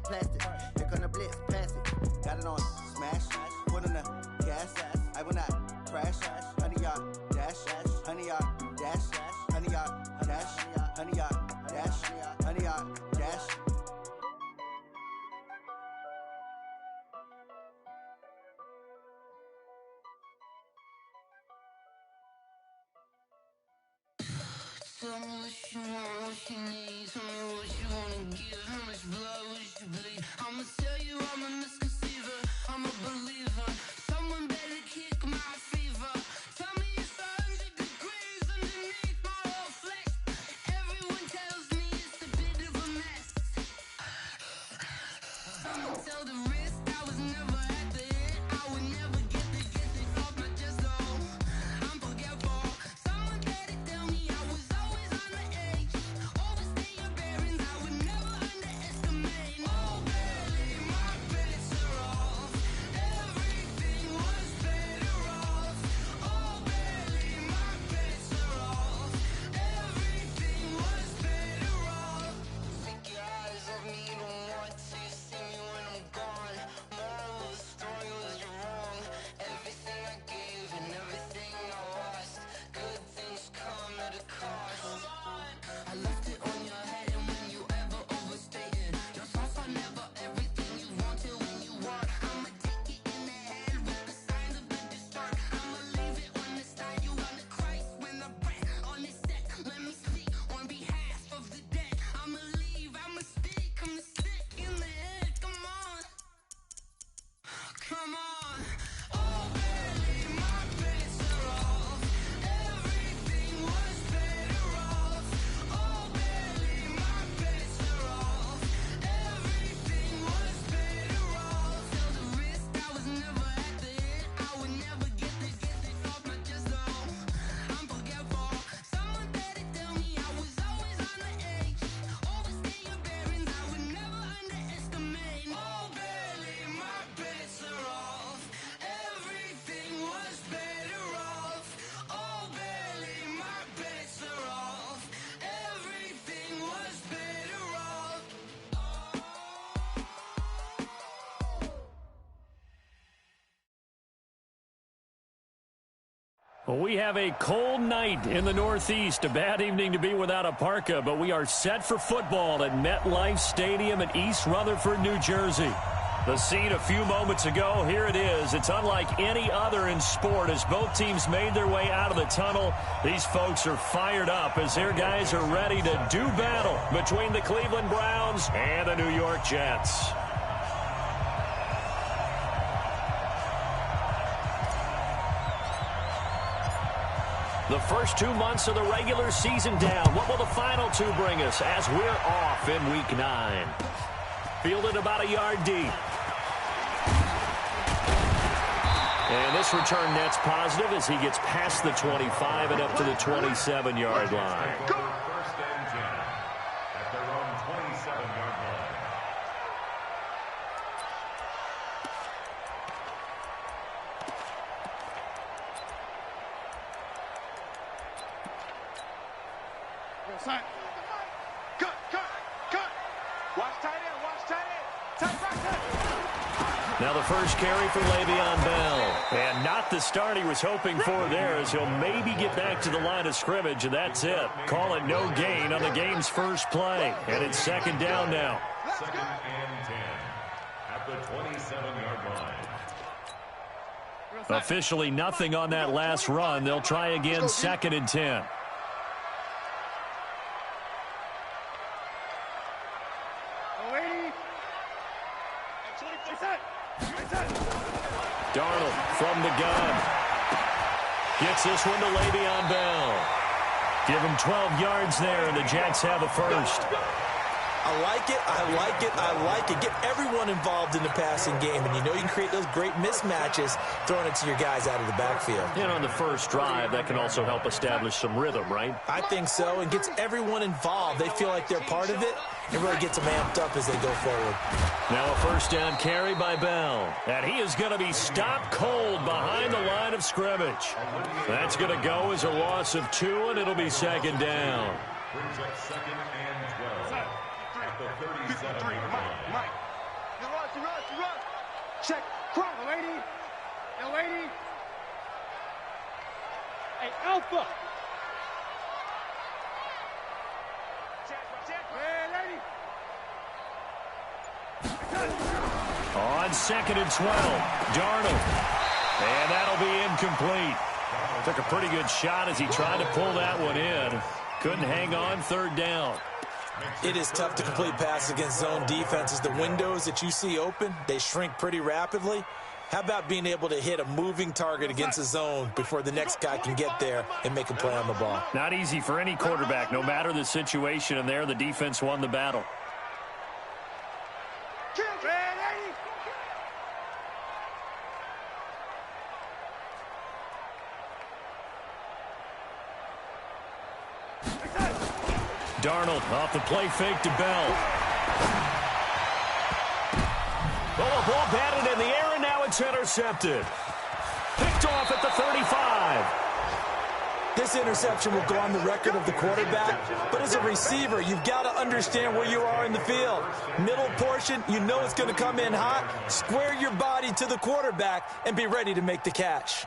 like plastic. Here come the blitz, pass it. Got it on smash, put on the gas. I will not crash. 100-yard dash, 100-yard dash, 100-yard dash, 100-yard dash, 100-yard dash. Tell me what you want, what you need. Tell me what you wanna give. How much blood would you bleed? I'ma tell you I'm a misconceiver. I'm a believer. Someone better kick my fever. Tell me it's 100 degrees underneath my whole flesh. Everyone tells me it's a bit of a mess. I'ma tell the risk I was never at the end. I would never get it off my chest. Oh, I'm forgetful. Someone better tell me I was always on the edge. Overstay your bearings, I would never underestimate. Oh, barely, my bets are off. Everything was better off. Oh, barely, my bets are off. Everything was better off. Take your eyes off me, don't want to see me when I'm gone. Moral of the story was you're wrong. Everything I gave and everything I lost. Good things come at a cost. I left it on your head, and when you ever overstay it, your thoughts are never everything you want till when you want. I'ma take it in the head with the signs of a distort. I'ma leave it on the side. You on the Christ when the breath on this set. Let me speak on behalf of the dead. I'ma leave, I'ma speak. I'm sick in the head. Come on, come on. Oh, barely, my bets are off. Everything was better off. Oh, barely, my bets are off. Everything was better off. Tell the risk I was never at the end. I would never get it off my chest. Oh, I'm forgetful. Someone better tell me I was always on the edge. Overstay your bearings, I would never underestimate. Oh, barely, my bets are off. Everything was better off. Oh, barely, my bets are off. Everything was better off. Well, we have a cold night in the Northeast. A bad evening to be without a parka, but we are set for football at MetLife Stadium in East Rutherford, New Jersey. The scene a few moments ago, here it is. It's unlike any other in sport as both teams made their way out of the tunnel. These folks are fired up as their guys are ready to do battle between the Cleveland Browns and the New York Jets. The first 2 months of the regular season down. What will the final two bring us as we're off in Week 9? Fielded about a yard deep. And this return net's positive as he gets past the 25 and up to the 27-yard line. First and 10 at their own 27-yard line. Cut. Watch tight end, watch tight end. Tight right, cut. Now the first carry for Le'Veon Bell. And not the start he was hoping for there as he'll maybe get back to the line of scrimmage, and that's it. Call it no gain on the game's first play. And it's second down now. Second and 10 at the 27-yard line. Officially nothing on that last run. They'll try again second and 10. Darnold from the gun. Gets this one to Le'Veon Bell. Give him 12 yards there, and the Jets have a first. I like it, I like it, I like it. Get everyone involved in the passing game, and you know you can create those great mismatches throwing it to your guys out of the backfield. And on the first drive, that can also help establish some rhythm, right? I think so, and gets everyone involved. They feel like they're part of it, and really gets them amped up as they go forward. Now a first down carry by Bell. And he is going to be stopped cold behind the line of scrimmage. That's going to go as a loss of 2, and it'll be second down. Brings up second and 12 at the 37-yard line. run. Check. Cross. Lady. Lady. Hey, Alpha. Hey, lady. On 2nd and 12, Darnold. And that'll be incomplete. Took a pretty good shot as he tried to pull that one in. Couldn't hang on 3rd down. It is tough to complete passes against zone defenses. The windows that you see open, they shrink pretty rapidly. How about being able to hit a moving target against a zone before the next guy can get there and make a play on the ball? Not easy for any quarterback, no matter the situation, and there the defense won the battle. Darnold off the play fake to Bell. Oh, a ball batted in the air, and now it's intercepted. Picked off at the 35. This interception will go on the record of the quarterback, but as a receiver, you've got to understand where you are in the field. Middle portion, you know it's going to come in hot. Square your body to the quarterback and be ready to make the catch.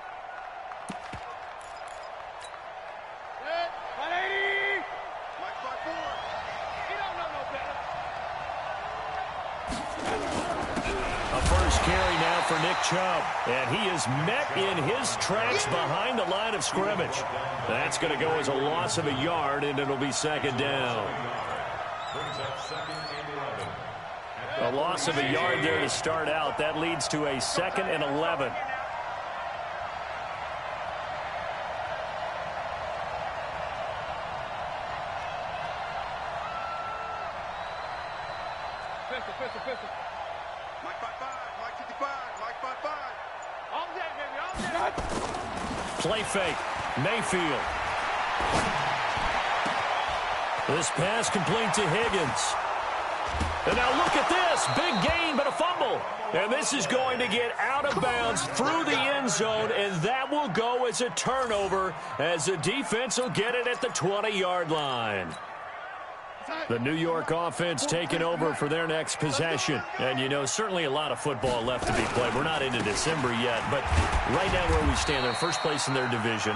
Carry now for Nick Chubb, and he is met in his tracks behind the line of scrimmage. That's going to go as a loss of a yard, and it'll be 2nd down. A loss of a yard there to start out. That leads to a 2nd and 11. Pistol. Mike 5-5, Mike 55, Mike 5-5. All day, baby, all day. Play fake. Mayfield. This pass complete to Higgins. And now look at this. Big gain, but a fumble. And this is going to get out of bounds through the end zone, and that will go as a turnover as the defense will get it at the 20-yard line. The New York offense taking over for their next possession. And, you know, certainly a lot of football left to be played. We're not into December yet, but right now where we stand, they're first place in their division.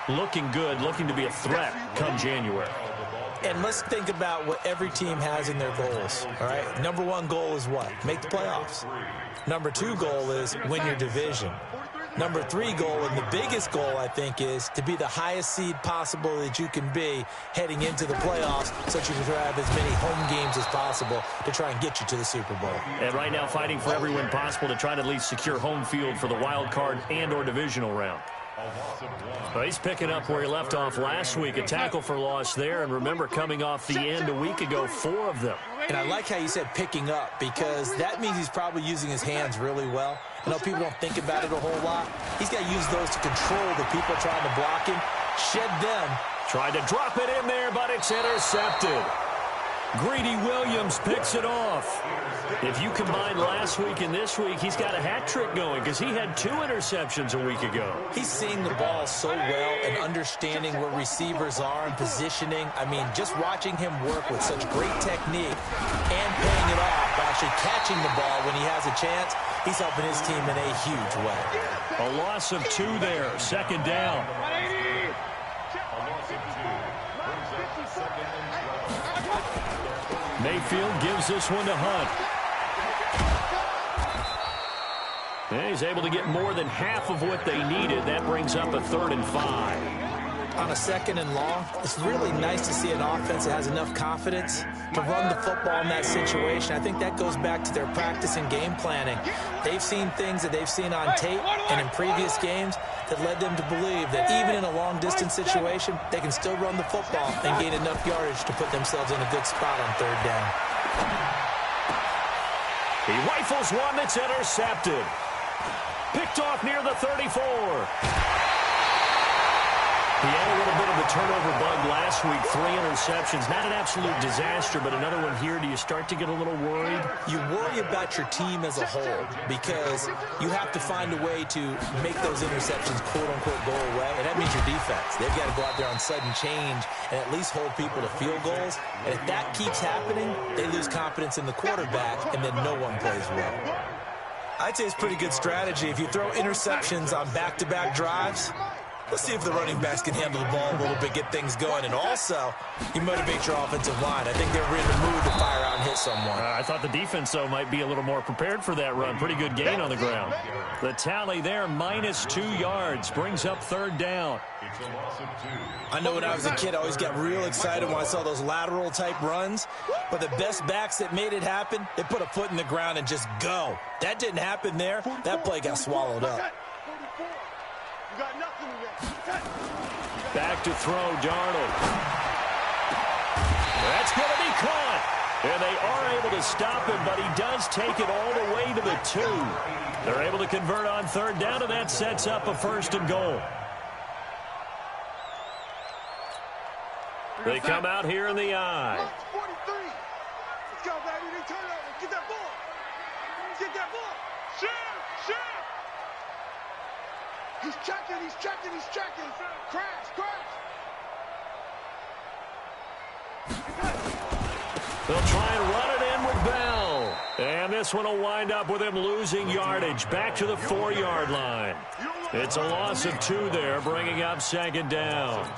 Looking good, looking to be a threat come January. And let's think about what every team has in their goals, all right? Number 1 goal is what? Make the playoffs. Number 2 goal is win your division. Number 3 goal, and the biggest goal, I think, is to be the highest seed possible that you can be heading into the playoffs so that you can have as many home games as possible to try and get you to the Super Bowl. And right now fighting for every win possible to try to at least secure home field for the wild card and or divisional round. Well, he's picking up where he left off last week. A tackle for loss there, and remember, coming off the end a week ago, 4 of them. And I like how you said picking up, because that means he's probably using his hands really well. I know people don't think about it a whole lot. He's got to use those to control the people trying to block him, shed them. Tried to drop it in there, but it's intercepted. Greedy Williams picks it off. If you combine last week and this week, he's got a hat trick going because he had 2 interceptions a week ago. He's seeing the ball so well and understanding where receivers are and positioning. I mean, just watching him work with such great technique and paying it off by actually catching the ball when he has a chance, he's helping his team in a huge way. A loss of 2 there, 2nd down. Mayfield gives this one to Hunt. And he's able to get more than half of what they needed. That brings up a 3rd and 5. On a 2nd and long, it's really nice to see an offense that has enough confidence to run the football in that situation. I think that goes back to their practice and game planning. They've seen things that they've seen on tape and in previous games that led them to believe that even in a long-distance situation, they can still run the football and gain enough yardage to put themselves in a good spot on 3rd down. He rifles one that's intercepted. Picked off near the 34. He had a little bit of a turnover bug last week, 3 interceptions. Not an absolute disaster, but another one here. Do you start to get a little worried? You worry about your team as a whole because you have to find a way to make those interceptions, quote-unquote, go away, and that means your defense. They've got to go out there on sudden change and at least hold people to field goals. And if that keeps happening, they lose confidence in the quarterback, and then no one plays well. I'd say it's pretty good strategy. If you throw interceptions on back-to-back drives, let's see if the running backs can handle the ball a little bit, get things going. And also, you motivate your offensive line. I think they're in the mood to fire out and hit someone. I thought the defense, though, might be a little more prepared for that run. Pretty good gain on the ground. The tally there, -2 yards, brings up 3rd down. It's a loss of 2. I know when I was a kid, I always got real excited when I saw those lateral-type runs. But the best backs that made it happen, they put a foot in the ground and just go. That didn't happen there. That play got swallowed up. You got nothing there. Back to throw, Darnold. That's going to be caught. And they are able to stop him, but he does take it all the way to the 2. They're able to convert on 3rd down, and that sets up a 1st and goal. They come out here in the I. 43. Let's go, baby. They turn over. Get that ball. Get that ball. Shoot. He's checking. Crash. They'll try and run it in with Bell. And this one will wind up with him losing yardage back to the 4-yard line. It's a loss of 2 there, bringing up 2nd down.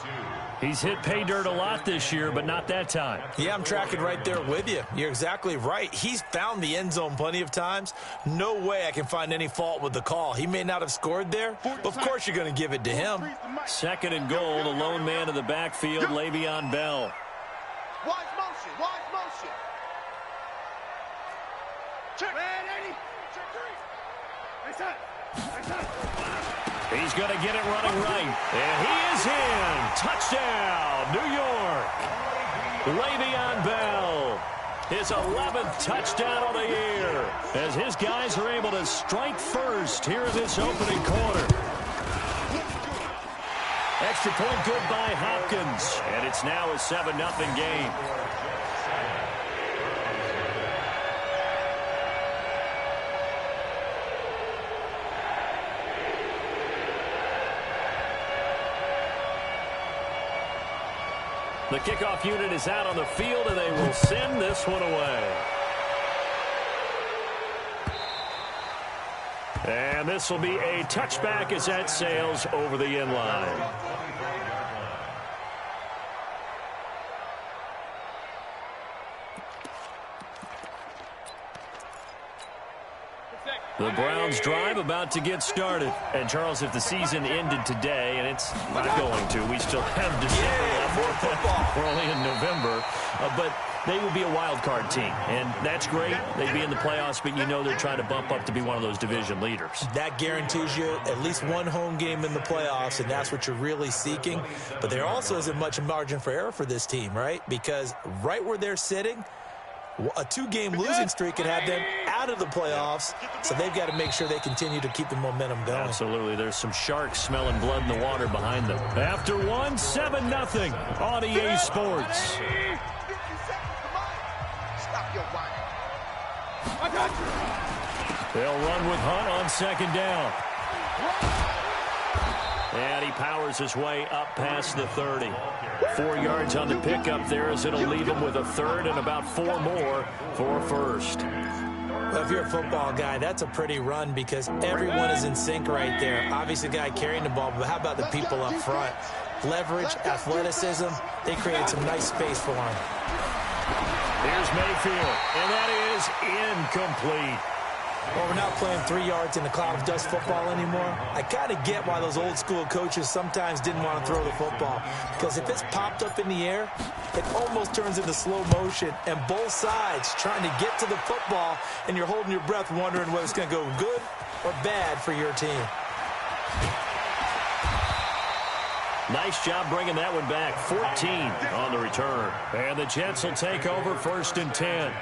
He's hit pay dirt a lot this year, but not that time. Yeah, I'm tracking right there with you. You're exactly right. He's found the end zone plenty of times. No way I can find any fault with the call. He may not have scored there, but of course you're going to give it to him. 2nd and goal, the lone man in the backfield, Le'Veon Bell. Wise motion. Check. Man, 80. Check 3. He's going to get it running right. And he is in. Touchdown, New York. Le'Veon Bell. His 11th touchdown of the year. As his guys are able to strike first here in this opening quarter. Extra point good by Hopkins. And it's now a 7-0 game. The kickoff unit is out on the field, and they will send this one away. And this will be a touchback as that sails over the end line. The Browns drive about to get started. And, Charles, if the season ended today, and it's not going to, we still have December left. More football. We're only in November. But they would be a wild card team. And that's great. They'd be in the playoffs, but you know they're trying to bump up to be one of those division leaders. That guarantees you at least one home game in the playoffs, and that's what you're really seeking. But there also isn't much margin for error for this team, right? Because right where they're sitting, a 2-game losing streak can have them out of the playoffs, so they've got to make sure they continue to keep the momentum going. Absolutely. There's some sharks smelling blood in the water behind them. After 1, 7-0 on EA Sports. Stop your whining. I got you. They'll run with Hunt on 2nd down. And he powers his way up past the 30. 4 yards on the pickup there as it'll leave him with a 3rd and about 4 more for 1st. Well, if you're a football guy, that's a pretty run because everyone is in sync right there. Obviously, the guy carrying the ball, but how about the people up front? Leverage, athleticism, they created some nice space for him. Here's Mayfield, and that is incomplete. Well, we're not playing 3 yards in a cloud of dust football anymore. I kind of get why those old school coaches sometimes didn't want to throw the football. Because if it's popped up in the air, it almost turns into slow motion. And both sides trying to get to the football, and you're holding your breath wondering whether it's going to go good or bad for your team. Nice job bringing that one back. 14 on the return. And the Jets will take over 1st and 10.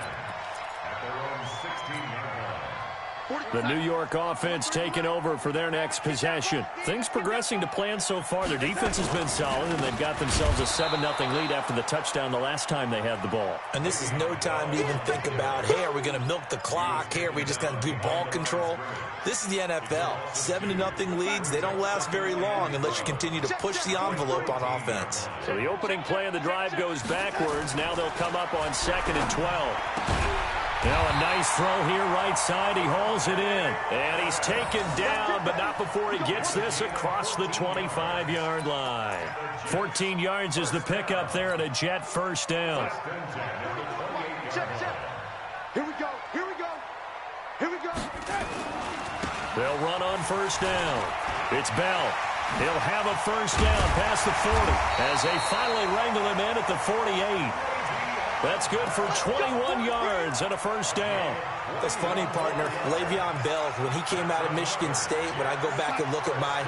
The New York offense taking over for their next possession. Things progressing to plan so far. Their defense has been solid, and they've got themselves a 7-0 lead after the touchdown the last time they had the ball. And this is no time to even think about, hey, are we going to milk the clock? Hey, are we just going to do ball control? This is the NFL. 7-0 leads, they don't last very long unless you continue to push the envelope on offense. So the opening play of the drive goes backwards. Now they'll come up on 2nd and 12. Now a nice throw here right side. He hauls it in. And he's taken down, but not before he gets this across the 25-yard line. 14 yards is the pickup there and a Jet first down. Here we go. Here we go. Here we go. They'll run on first down. It's Bell. He'll have a first down past the 40 as they finally wrangle him in at the 48. That's good for 21 yards and a first down. That's funny, partner. Le'Veon Bell, when he came out of Michigan State, when I go back and look at my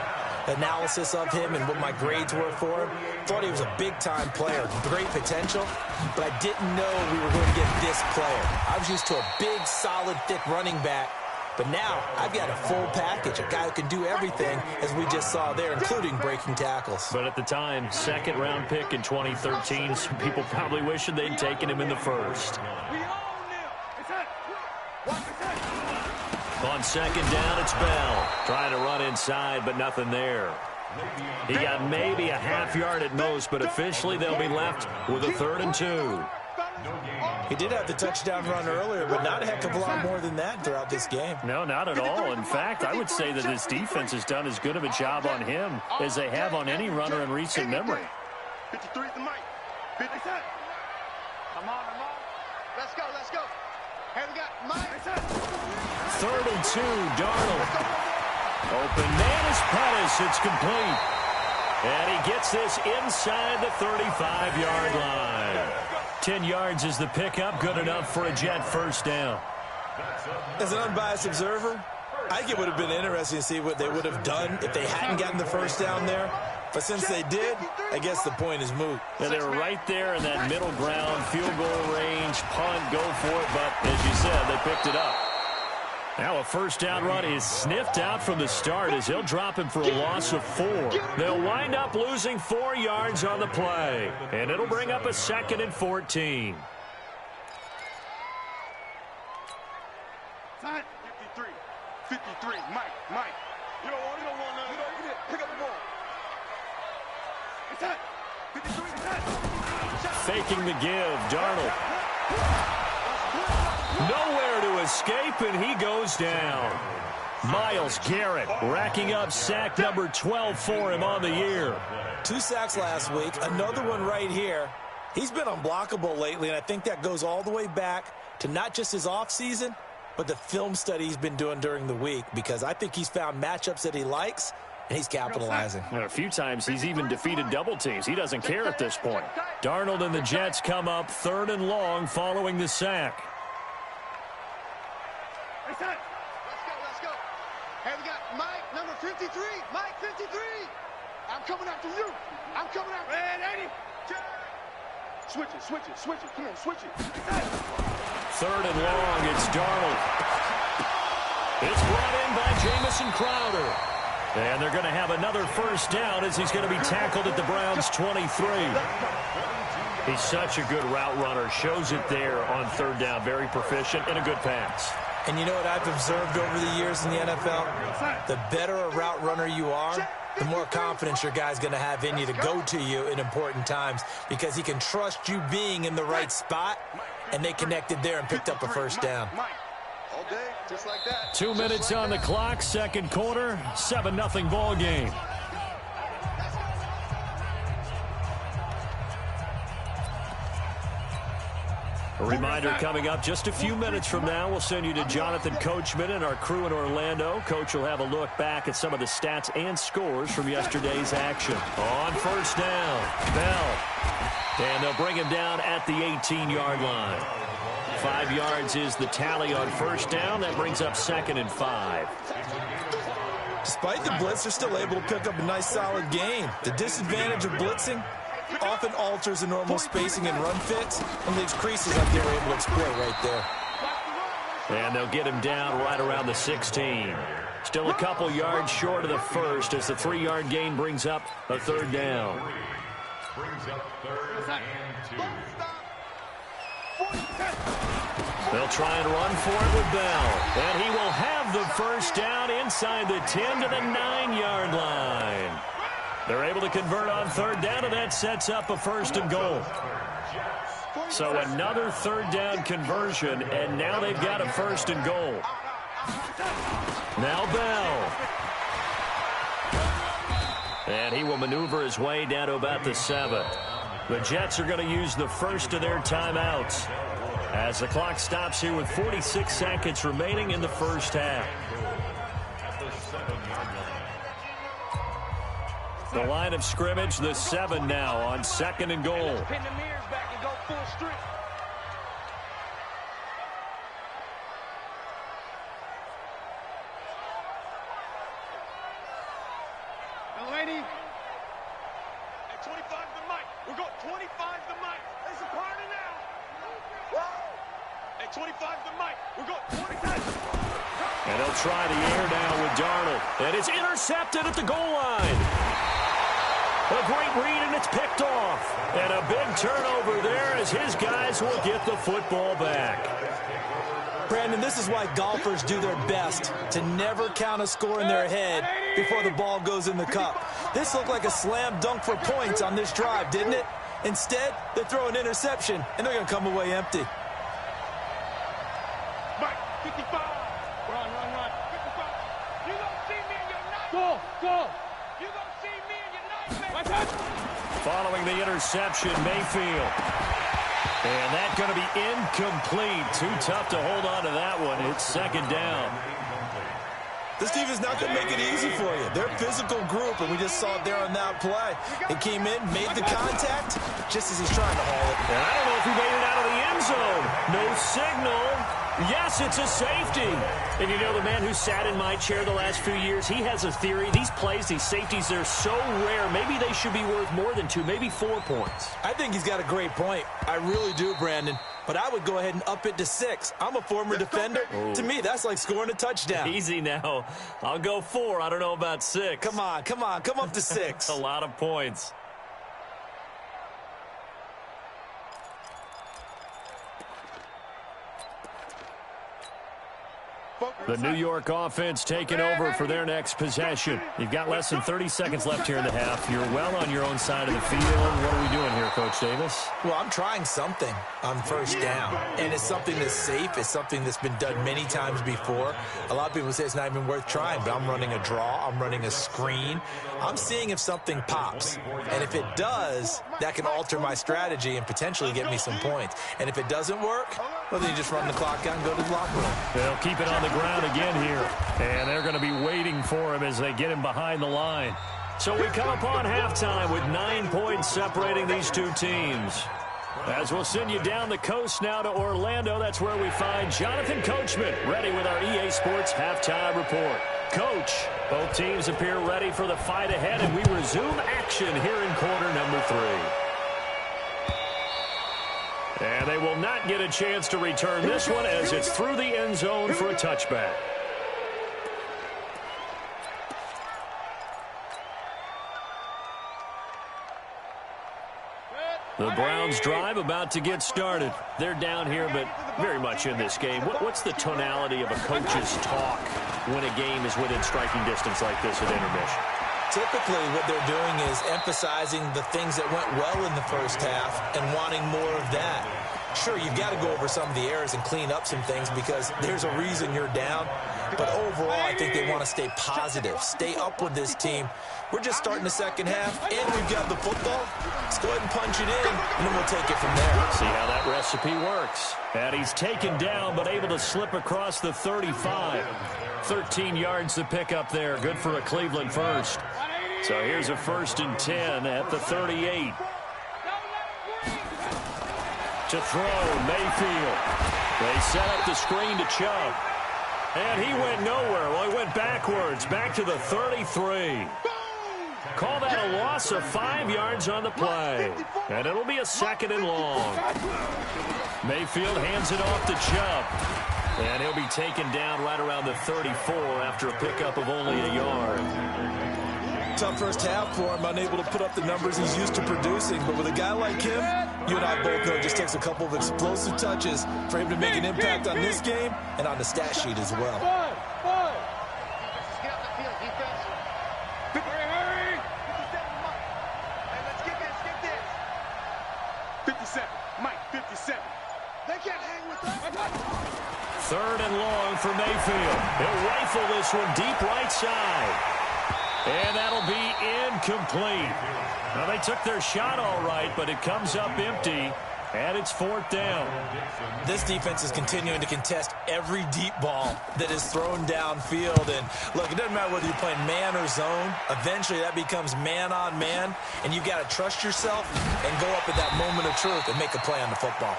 analysis of him and what my grades were for him, thought he was a big-time player, great potential, but I didn't know we were going to get this player. I was used to a big, solid, thick running back, but now I've got a full package, a guy who can do everything, as we just saw there, including breaking tackles. But at the time, second-round pick in 2013, some people probably wishing they'd taken him in the first. On second down, it's Bell. Trying to run inside, but nothing there. He got maybe a half yard at most, but officially they'll be left with a 3rd and 2. He did have the touchdown run earlier, but not a heck of a lot more than that throughout this game. No, not at all. In fact, I would say that this defense has done as good of a job on him as they have on any runner in recent memory. 53 is the mic. 50 cents. Come on, come on. Let's go, let's go. Hey, we got Mike. 3rd and 2, Darnold. Open man is Pettis. It's complete. And he gets this inside the 35-yard line. 10 yards is the pickup. Good enough for a Jet first down. As an unbiased observer, I think it would have been interesting to see what they would have done if they hadn't gotten the first down there. But since they did, I guess the point is moot. Yeah, they were right there in that middle ground, field goal range, punt, go for it. But as you said, they picked it up. Now a first down run is sniffed out from the start as he'll drop him for a loss of 4. They'll wind up losing 4 yards on the play. And it'll bring up a 2nd and 14. 53. 53. Mike. You don't want none. You don't pick up the ball. It's that. 53. It's that. Faking the give. Darnold. Nowhere to escape, and he goes down. Myles Garrett racking up sack number 12 for him on the year. 2 sacks last week, another one right here. He's been unblockable lately, and I think that goes all the way back to not just his offseason, but the film study he's been doing during the week, because I think he's found matchups that he likes, and he's capitalizing. And a few times he's even defeated double teams. He doesn't care at this point. Darnold and the Jets come up 3rd and long following the sack. Let's go. Hey, we got Mike, number 53. Mike, 53. I'm coming after you. I'm coming after you. Red 80. Switch it. Come on, switch it. 3rd and long, it's Darnold. It's brought in by Jamison Crowder. And they're going to have another first down as he's going to be tackled at the Browns' 23. He's such a good route runner. Shows it there on 3rd down. Very proficient and a good pass. And you know what I've observed over the years in the NFL? The better a route runner you are, the more confidence your guy's going to have in you to go to you in important times, because he can trust you being in the right spot, and they connected there and picked up a first down. All day, just like that. 2 minutes on the clock, second quarter, 7-0 ball game. A reminder coming up just a few minutes from now. We'll send you to Jonathan Coachman and our crew in Orlando. Coach will have a look back at some of the stats and scores from yesterday's action. On first down, Bell. And they'll bring him down at the 18-yard line. 5 yards is the tally on first down. That brings up 2nd and 5. Despite the blitz, they're still able to pick up a nice, solid gain. The disadvantage of blitzing often alters the normal spacing and run fits and leaves creases like they were able to exploit right there. And they'll get him down right around the 16. Still a couple yards short of the first as the 3-yard gain brings up a 3rd down. Brings up 3rd and 2. They'll try and run for it with Bell. And he will have the first down inside the 10 to the 9-yard line. They're able to convert on 3rd down, and that sets up a 1st and goal. So another third down conversion, and now they've got a 1st and goal. Now Bell. And he will maneuver his way down to about the 7. The Jets are going to use the first of their timeouts as the clock stops here with 46 seconds remaining in the first half. The line of scrimmage, the 7 now on 2nd and goal. Pin the mirrors back and go full strength. Young lady. Hey, 25 the mic. We're going 25 the mic. It's a party now. Hey, 25 the mic. We're going 25. And they'll try the air now with Darnold. And it's intercepted at the goal line. A great read, and it's picked off. And a big turnover there as his guys will get the football back. Brandon, this is why golfers do their best to never count a score in their head before the ball goes in the cup. This looked like a slam dunk for points on this drive, didn't it? Instead, they throw an interception, and they're going to come away empty. Mike, 55. Run. 55. You gonna see me in your night. Go. You gonna see me in your nightmare. Watch out. Following the interception, Mayfield. And that's going to be incomplete. Too tough to hold on to that one. It's 2nd down. This team is not going to make it easy for you. They're a physical group, and we just saw it there on that play. He came in, made the contact, just as he's trying to haul it. And I don't know if he made it out of the end zone. No signal. Yes, it's a safety. And you know, the man who sat in my chair the last few years, he has a theory. These plays, these safeties, they're so rare. Maybe they should be worth more than 2, maybe 4 points. I think he's got a great point. I really do, Brandon. But I would go ahead and up it to 6. I'm a former defender. Oh. To me, that's like scoring a touchdown. Easy now. I'll go 4. I don't know about 6. Come on. Come up to 6. A lot of points. The New York offense taking over for their next possession. You've got less than 30 seconds left here in the half. You're well on your own side of the field. What are we doing here, Coach Davis? Well, I'm trying something on 1st down, and it's something that's safe. It's something that's been done many times before. A lot of people say it's not even worth trying, but I'm running a draw. I'm running a screen. I'm seeing if something pops, and if it does, that can alter my strategy and potentially get me some points. And if it doesn't work, well, then you just run the clock out and go to the locker room. They'll keep it on the ground again here, and they're going to be waiting for him as they get him behind the line. So we come upon halftime with 9 points separating these two teams. As we'll send you down the coast now to Orlando, that's where we find Jonathan Coachman ready with our EA Sports halftime report. Coach, both teams appear ready for the fight ahead, and we resume action here in quarter number 3. And they will not get a chance to return this one as it's through the end zone for a touchback. The Browns drive about to get started. They're down here, but very much in this game. What's the tonality of a coach's talk when a game is within striking distance like this at intermission? Typically, what they're doing is emphasizing the things that went well in the first half and wanting more of that. Sure, you've got to go over some of the errors and clean up some things because there's a reason you're down. But overall, I think they want to stay positive, stay up with this team. We're just starting the second half, and we've got the football. Let's go ahead and punch it in, and then we'll take it from there. See how that recipe works. And he's taken down, but able to slip across the 35. 13 yards to pick up there. Good for a Cleveland first. So here's a 1st and 10 at the 38. To throw, Mayfield. They set up the screen to Chubb. And he went nowhere. Well, he went backwards, back to the 33. Call that a loss of 5 yards on the play. And it'll be a 2nd and long. Mayfield hands it off to Chubb. And he'll be taken down right around the 34 after a pickup of only a yard. Tough first half for him, unable to put up the numbers he's used to producing. But with a guy like him, you and I both know it just takes a couple of explosive touches for him to make an impact on this game and on the stat sheet as well. Get off the field, defense. Hurry. Hey, let's get this. 57. Mike, 57. They can't hang with us. 3rd and long for Mayfield. He'll rifle this one deep right side. And that'll be incomplete. Now, they took their shot all right, but it comes up empty, and it's 4th down. This defense is continuing to contest every deep ball that is thrown downfield. And, look, it doesn't matter whether you're playing man or zone. Eventually, that becomes man-on-man, and you've got to trust yourself and go up at that moment of truth and make a play on the football.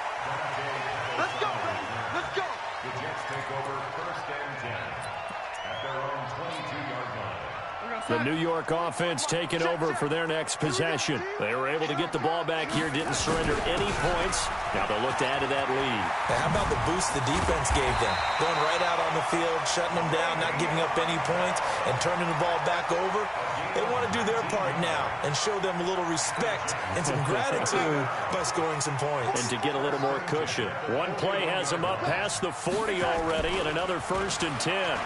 Let's go, baby. Let's go. The Jets take over 1st and 10 at their own 22-yard line. The New York offense taking over for their next possession. They were able to get the ball back here, didn't surrender any points. Now they'll look to add to that lead. Now, how about the boost the defense gave them? Going right out on the field, shutting them down, not giving up any points, and turning the ball back over. They want to do their part now and show them a little respect and some gratitude by scoring some points. And to get a little more cushion. One play has them up past the 40 already, and another 1st and 10.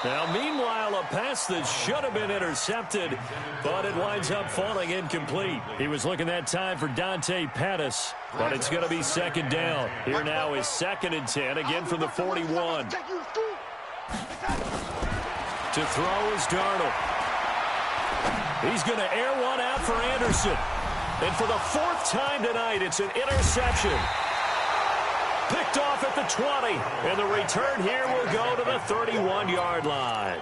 Now, meanwhile, a pass that should have been intercepted, but it winds up falling incomplete. He was looking that time for Dante Pettis, but it's going to be 2nd down. Here now is 2nd and 10, again from the 41. To throw is Darnold. He's going to air one out for Anderson. And for the 4th time tonight, it's an interception. Picked off at the 20, and the return here will go to the 31-yard line.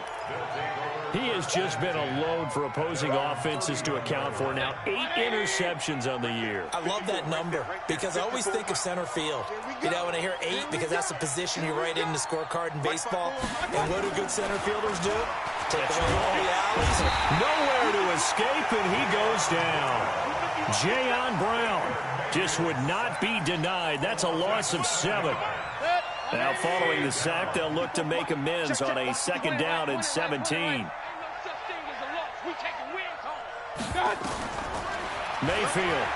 He has just been a load for opposing offenses to account for. Now 8 interceptions on the year. I love that number because I always think of center field. You know, when I hear 8, because that's the position you write in the scorecard in baseball. And what do good center fielders do? Take away all the alleys. Nowhere to escape, and he goes down. Jayon Brown just would not be denied. That's a loss of 7. Now, following the sack, they'll look to make amends on a 2nd down and 17. Mayfield.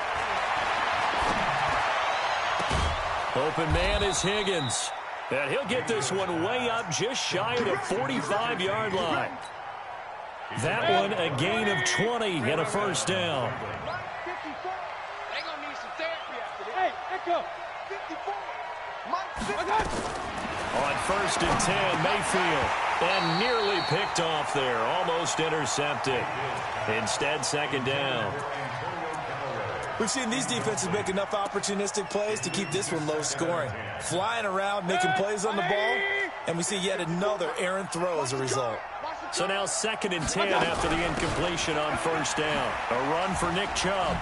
Open man is Higgins. And he'll get this one way up just shy of the 45-yard line. That one a gain of 20 and a 1st down. On 1st and 10, Mayfield. And nearly picked off there. Almost intercepted. Instead, 2nd down. We've seen these defenses make enough opportunistic plays to keep this one low scoring. Flying around, making plays on the ball, and we see yet another errant throw as a result. So now 2nd and 10 after the incompletion on 1st down. A run for Nick Chubb.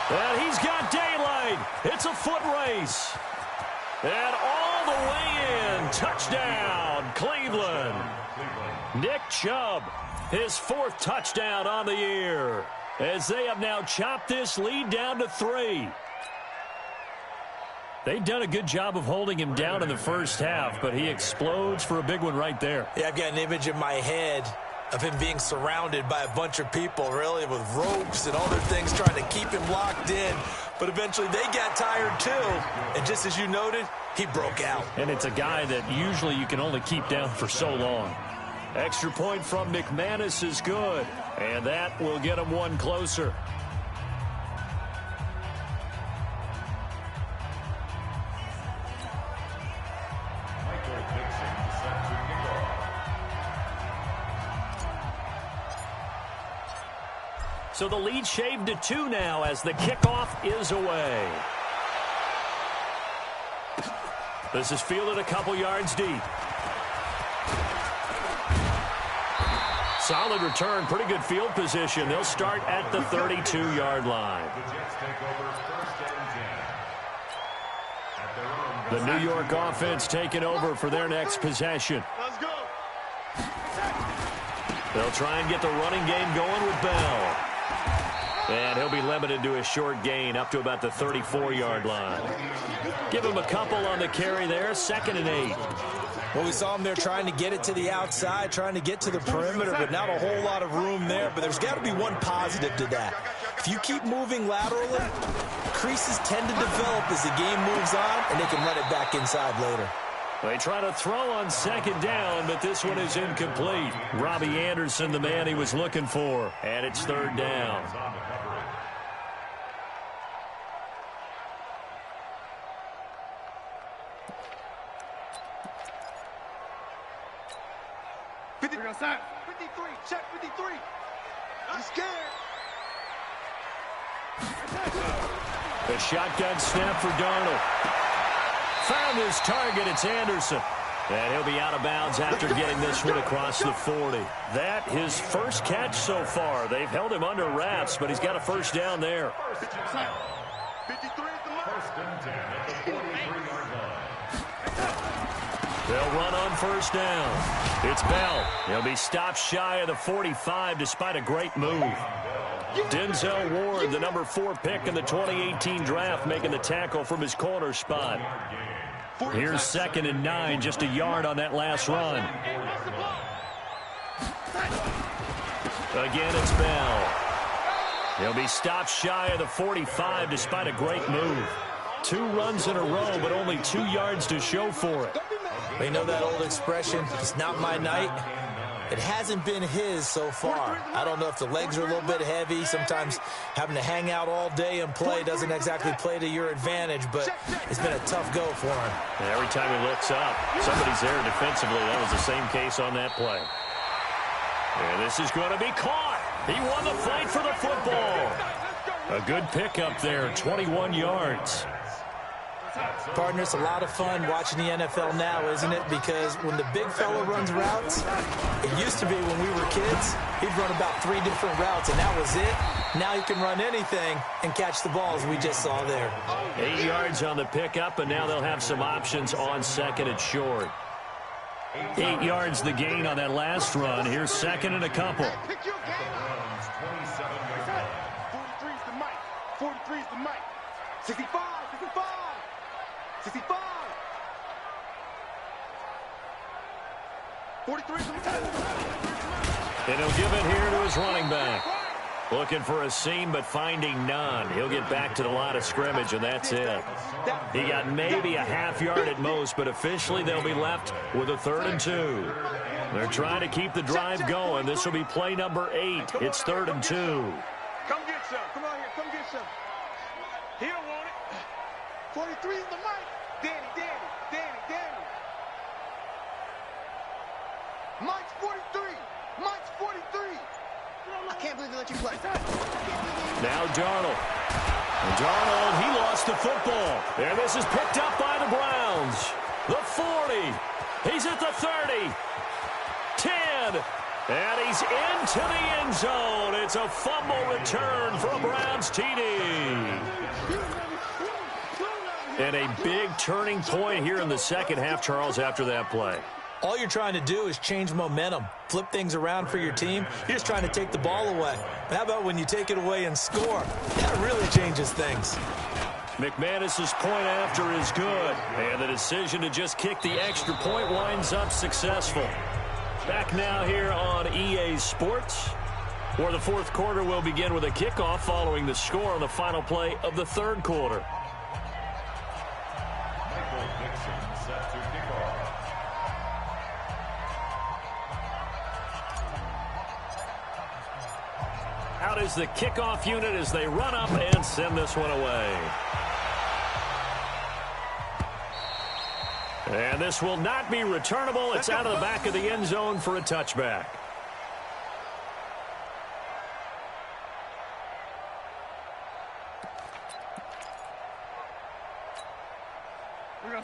And he's got daylight. It's a foot race. And all the way in. Touchdown, Cleveland. Nick Chubb, his 4th touchdown on the year, as they have now chopped this lead down to 3. They've done a good job of holding him down in the 1st half, but he explodes for a big one right there. Yeah, I've got an image in my head of him being surrounded by a bunch of people, really, with ropes and other things trying to keep him locked in. But eventually they got tired too. And just as you noted, he broke out. And it's a guy that usually you can only keep down for so long. Extra point from McManus is good. And that will get him one closer. So the lead shaved to 2 now as the kickoff is away. This is fielded a couple yards deep. Solid return, pretty good field position. They'll start at the 32-yard line. The New York offense taking over for their next possession. Let's go. They'll try and get the running game going with Bell. And he'll be limited to a short gain up to about the 34-yard line. Give him a couple on the carry there, 2nd and 8. Well, we saw him there trying to get it to the outside, trying to get to the perimeter, but not a whole lot of room there. But there's got to be one positive to that. If you keep moving laterally, creases tend to develop as the game moves on, and they can run it back inside later. They try to throw on second down, but this one is incomplete. Robbie Anderson, the man he was looking for, and it's third down. Outside. 53, check 53. I'm scared. The shotgun snap for Darnold. Found his target. It's Anderson. And he'll be out of bounds after getting this one across the 40. That his first catch so far. They've held him under wraps, but he's got a first down there. 53 is the mark. First and 10 at the 43-yard line. They'll run on first down. It's Bell. He'll be stopped shy of the 45 despite a great move. Denzel Ward, the number 4 pick in the 2018 draft, making the tackle from his corner spot. Here's 2nd and 9, just a yard on that last run. Again, it's Bell. He'll be stopped shy of the 45 despite a great move. 2 runs in a row, but only 2 yards to show for it. We know that old expression, it's not my night. It hasn't been his so far. I don't know if the legs are a little bit heavy. Sometimes having to hang out all day and play doesn't exactly play to your advantage, but it's been a tough go for him. And every time he looks up, somebody's there defensively. That was the same case on that play. And this is going to be caught. He won the fight for the football. A good pickup there, 21 yards. Partner, it's a lot of fun watching the NFL now, isn't it? Because when the big fella runs routes, it used to be when we were kids, he'd run about 3 different routes, and that was it. Now he can run anything and catch the balls we just saw there. 8 yards on the pickup, and now they'll have some options on second and short. 8 yards the gain on that last run. Here's second and a couple. 43's the mic. 43's the mic. 65, 65. 65. 43's the mic. And he'll give it here to his running back. Looking for a seam, but finding none. He'll get back to the line of scrimmage, and that's it. He got maybe a half yard at most, but officially they'll be left with a 3rd and 2. They're trying to keep the drive going. This will be play number 8. It's 3rd and 2. Come get some. Come on here. Come get some. He don't want it. 43's the mic. Danny. Mike's 43. Mike's 43. I can't believe they let you play. Now Darnold. And Darnold, he lost the football. And this is picked up by the Browns. The 40. He's at the 30. 10. And he's into the end zone. It's a fumble return for a Browns TD. And a big turning point here in the second half, Charles, after that play. All you're trying to do is change momentum, flip things around for your team. You're just trying to take the ball away. How about when you take it away and score? That really changes things. McManus's point after is good. And the decision to just kick the extra point winds up successful. Back now here on EA Sports, where the 4th quarter will begin with a kickoff following the score on the final play of the 3rd quarter. Set to kick off. Out is the kickoff unit as they run up and send this one away. And this will not be returnable. It's out of the back of the end zone for a touchback.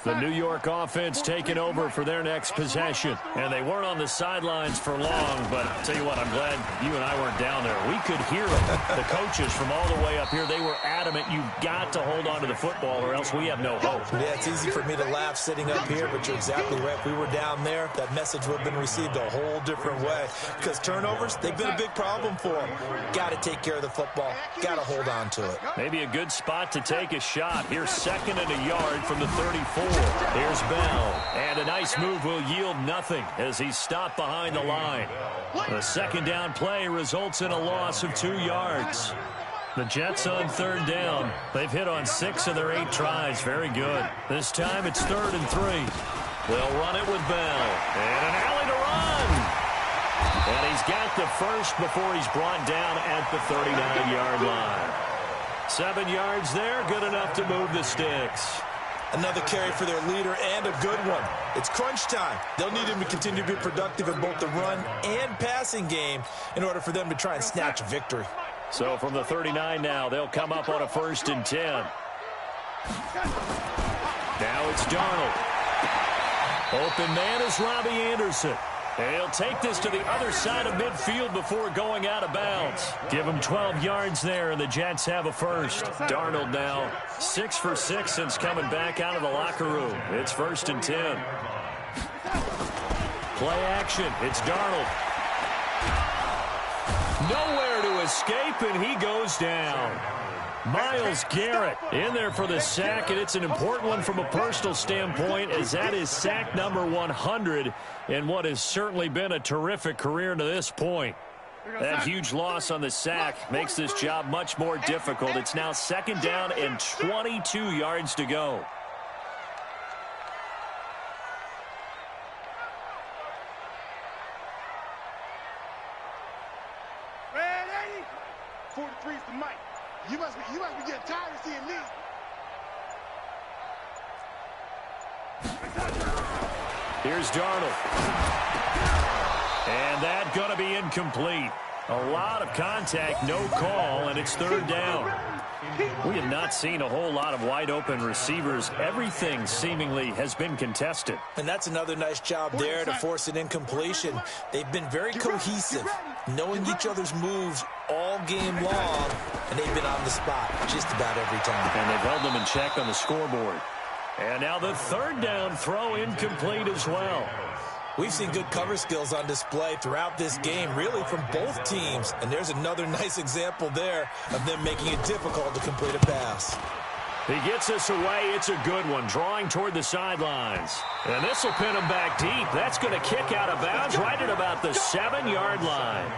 The New York offense taking over for their next possession. And they weren't on the sidelines for long, but I'll tell you what, I'm glad you and I weren't down there. We could hear them. The coaches from all the way up here, they were adamant, you've got to hold on to the football or else we have no hope. Yeah, it's easy for me to laugh sitting up here, but you're exactly right. If we were down there, that message would have been received a whole different way. Because turnovers, they've been a big problem for them. Got to take care of the football. Got to hold on to it. Maybe a good spot to take a shot. Here's 2nd and a yard from the 34. Here's Bell. And a nice move will yield nothing as he's stopped behind the line. The 2nd down play results in a loss of 2 yards. The Jets on 3rd down. They've hit on 6 of their 8 tries. Very good. This time it's 3rd and 3. They'll run it with Bell. And an alley to run. And he's got the first before he's brought down at the 39-yard line. 7 yards there, good enough to move the sticks. Another carry for their leader and a good one. It's crunch time. They'll need him to continue to be productive in both the run and passing game in order for them to try and snatch a victory. So from the 39 now, they'll come up on a 1st and 10. Now it's Darnold. Open man is Robbie Anderson. He'll take this to the other side of midfield before going out of bounds. Give him 12 yards there, and the Jets have a first. Darnold now 6 for 6 since coming back out of the locker room. It's 1st and 10. Play action. It's Darnold. Nowhere to escape, and he goes down. Myles Garrett in there for the sack, and it's an important one from a personal standpoint, as that is sack number 100 in what has certainly been a terrific career to this point. That huge loss on the sack makes this job much more difficult. It's now 2nd down and 22 yards to go. Red 80. 43's the mic. You must be getting tired of seeing me. Here's Darnold. And that going to be incomplete. A lot of contact, no call, and it's 3rd down. We have not seen a whole lot of wide-open receivers. Everything seemingly has been contested. And that's another nice job there to force an incompletion. They've been very cohesive, knowing each other's moves all game long, and they've been on the spot just about every time. And they've held them in check on the scoreboard. And now the 3rd down throw incomplete as well. We've seen good cover skills on display throughout this game, really from both teams. And there's another nice example there of them making it difficult to complete a pass. He gets this away. It's a good one, drawing toward the sidelines. And this will pin him back deep. That's going to kick out of bounds right at about the 7-yard line.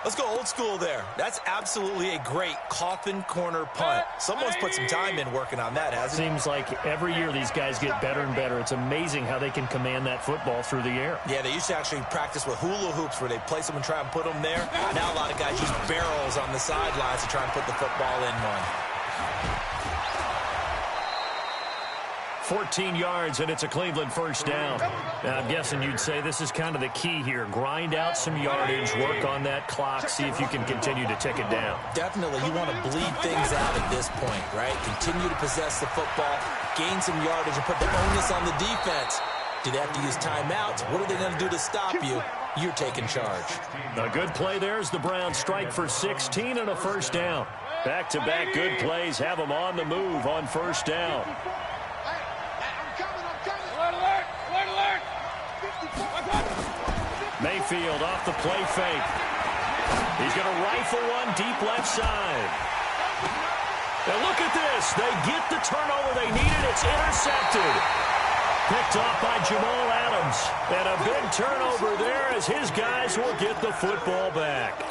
Let's go old school there. That's absolutely a great coffin corner punt. Someone's put some time in working on that, hasn't it? Seems like every year these guys get better and better. It's amazing how they can command that football through the air. Yeah, they used to actually practice with hula hoops where they place them and try and put them there. Now a lot of guys use barrels on the sidelines to try and put the football in one. 14 yards, and it's a Cleveland 1st down. Now, I'm guessing you'd say this is kind of the key here. Grind out some yardage, work on that clock, see if you can continue to tick it down. Definitely. You want to bleed things out at this point, right? Continue to possess the football, gain some yardage, and put the onus on the defense. Do they have to use timeouts? What are they going to do to stop you? You're taking charge. A good play there as the Browns strike for 16 and a 1st down. Back-to-back good plays have them on the move on 1st down. Mayfield off the play fake. He's going to rifle one deep left side. And look at this. They get the turnover they needed. It's intercepted. Picked off by Jamal Adams. And a big turnover there as his guys will get the football back.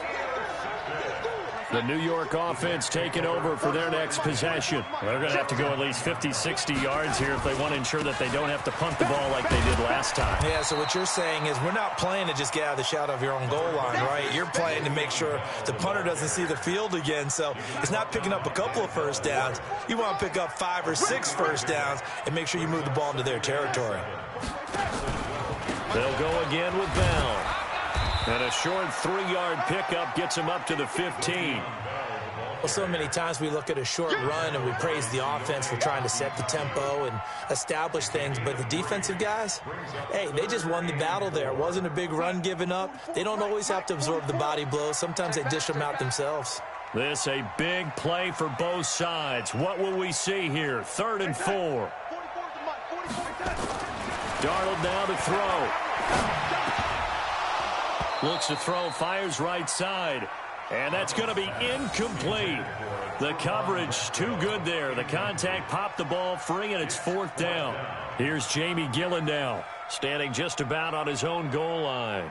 The New York offense taking over for their next possession. They're going to have to go at least 50, 60 yards here if they want to ensure that they don't have to punt the ball like they did last time. Yeah, so what you're saying is we're not playing to just get out of the shadow of your own goal line, right? You're playing to make sure the punter doesn't see the field again. So it's not picking up a couple of 1st downs. You want to pick up 5 or 6 1st downs and make sure you move the ball into their territory. They'll go again with Bell. And a short 3-yard pickup gets him up to the 15. Well, so many times we look at a short run and we praise the offense for trying to set the tempo and establish things. But the defensive guys, hey, they just won the battle there. It wasn't a big run given up. They don't always have to absorb the body blows. Sometimes they dish them out themselves. This a big play for both sides. What will we see here? 3rd and 4. Darnold now to throw. Looks to throw, fires right side. And that's going to be incomplete. The coverage too good there. The contact popped the ball free, and it's 4th down. Here's Jamie Gillen now, standing just about on his own goal line.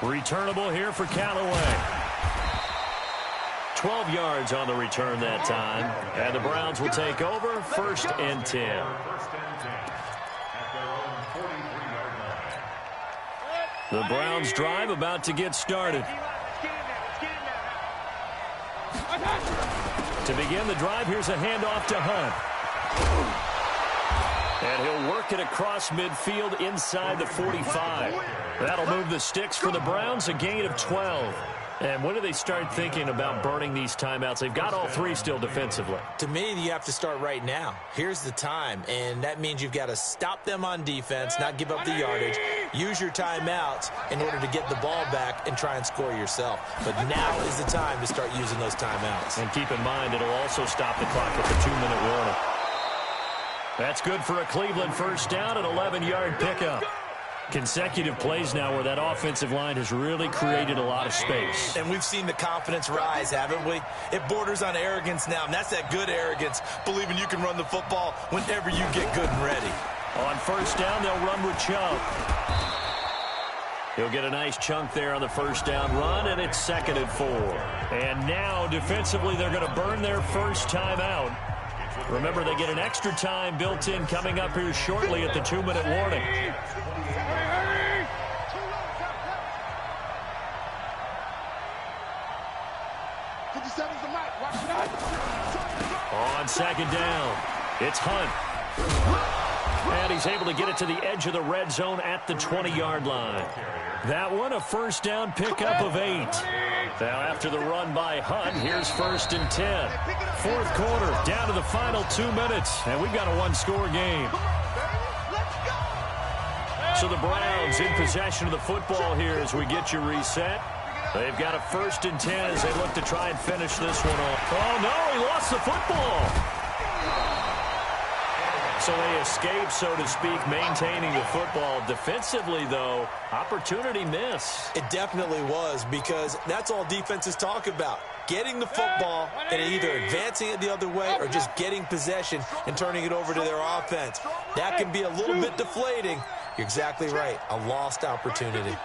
Returnable here for Callaway. 12 yards on the return that time. And the Browns will take over 1st and 10. The Browns drive about to get started. To begin the drive, here's a handoff to Hunt. And he'll work it across midfield inside the 45. That'll move the sticks for the Browns, a gain of 12. And when do they start thinking about burning these timeouts? They've got all 3 still defensively. To me, you have to start right now. Here's the time, and that means you've got to stop them on defense, not give up the yardage, use your timeouts in order to get the ball back and try and score yourself. But now is the time to start using those timeouts. And keep in mind, it'll also stop the clock at the 2-minute warning. That's good for a Cleveland first down, an 11-yard pickup. Consecutive plays now where that offensive line has really created a lot of space. And we've seen the confidence rise, haven't we? It borders on arrogance now, and that's that good arrogance, believing you can run the football whenever you get good and ready. On first down, they'll run with Chubb. He'll get a nice chunk there on the first down run, and it's 2nd and 4. And now, defensively, they're going to burn their first time out. Remember, they get an extra time built in coming up here shortly at the 2-minute warning. On 2nd down, it's Hunt. And he's able to get it to the edge of the red zone at the 20-yard line. That one, a first down pickup of 8. Now after the run by Hunt, here's 1st and 10. 4th quarter, down to the final 2 minutes, and we've got a 1-score game. So the Browns in possession of the football here as we get you reset. They've got a 1st and 10 as they look to try and finish this one off. Oh, no, he lost the football. So they escape, so to speak, maintaining the football. Defensively, though, opportunity miss. It definitely was, because that's all defenses talk about. Getting the football and either advancing it the other way or just getting possession and turning it over to their offense. That can be a little bit deflating. You're exactly right. A lost opportunity.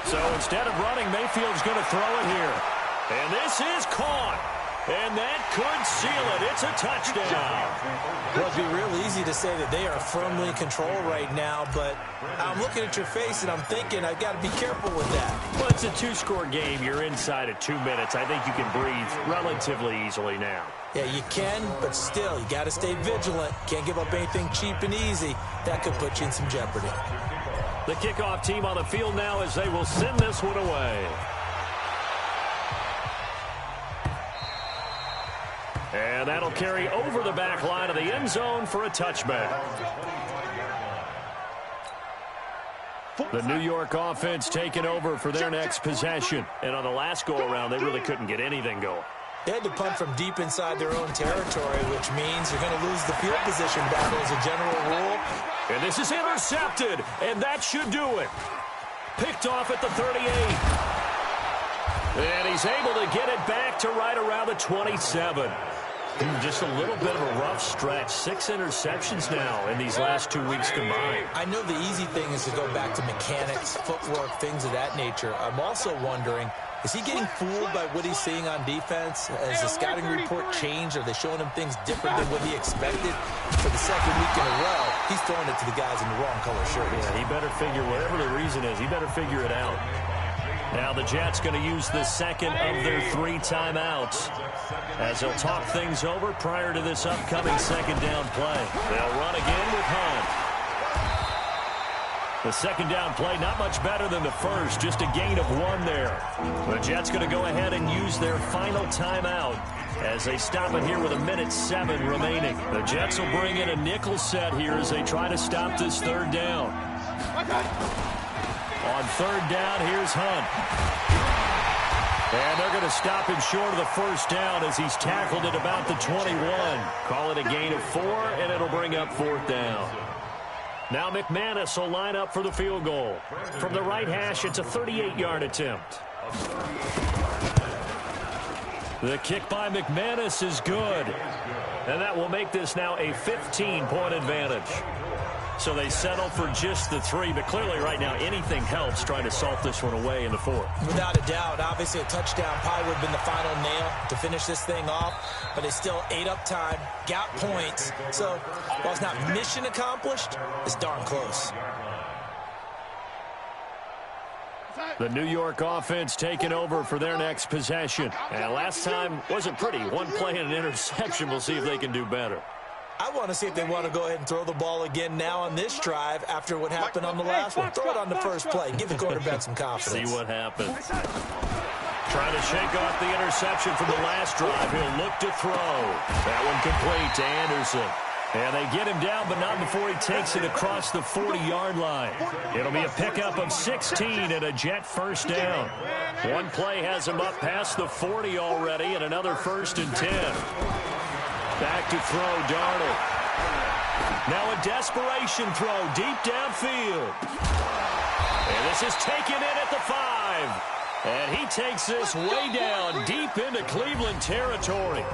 So instead of running, Mayfield's going to throw it here. And this is caught. And that could seal it. It's a touchdown. Well, it'd be real easy to say that they are firmly in control right now, but I'm looking at your face and I'm thinking I've got to be careful with that. Well, it's a 2-score game. You're inside of 2 minutes. I think you can breathe relatively easily now. Yeah, you can, but still, you got to stay vigilant. Can't give up anything cheap and easy. That could put you in some jeopardy. The kickoff team on the field now as they will send this one away. And that'll carry over the back line of the end zone for a touchback. The New York offense taking over for their next possession. And on the last go-around, they really couldn't get anything going. They had to punt from deep inside their own territory, which means you're going to lose the field position battle as a general rule. And this is intercepted, and that should do it. Picked off at the 38. And he's able to get it back to right around the 27. Just a little bit of a rough stretch. 6 interceptions now in these last 2 weeks combined. I know the easy thing is to go back to mechanics, footwork, things of that nature. I'm also wondering, is he getting fooled by what he's seeing on defense? Has the scouting report changed? Are they showing him things different than what he expected? For the second week in a row, he's throwing it to the guys in the wrong color shirt. Yeah, he better figure, whatever the reason is, he better figure it out. Now the Jets going to use the second of their 3 timeouts as they'll talk things over prior to this upcoming second down play. They'll run again with Hunt. The second down play not much better than the first, just a gain of 1 there. The Jets going to go ahead and use their final timeout as they stop it here with 1:07 remaining. The Jets will bring in a nickel set here as they try to stop this 3rd down. On 3rd down, here's Hunt. And they're going to stop him short of the first down as he's tackled at about the 21. Call it a gain of 4, and it'll bring up 4th down. Now McManus will line up for the field goal. From the right hash, it's a 38-yard attempt. The kick by McManus is good. And that will make this now a 15-point advantage. So they settle for just the 3, but clearly right now anything helps trying to salt this one away in the 4th. Without a doubt, obviously a touchdown probably would have been the final nail to finish this thing off, but it's still ate up time, got points. So while it's not mission accomplished, it's darn close. The New York offense taking over for their next possession. And last time wasn't pretty. One play and an interception. We'll see if they can do better. I want to see if they want to go ahead and throw the ball again now on this drive after what happened on the last one. Throw it on the first play. Give the quarterback some confidence. See what happens. Trying to shake off the interception from the last drive. He'll look to throw. That one complete to Anderson. And they get him down, but not before he takes it across the 40-yard line. It'll be a pickup of 16 and a Jet first down. One play has him up past the 40 already, and another 1st and 10. Back to throw, Darnold. Now a desperation throw deep downfield. And this is taken in at the 5. And he takes this way down deep into Cleveland territory.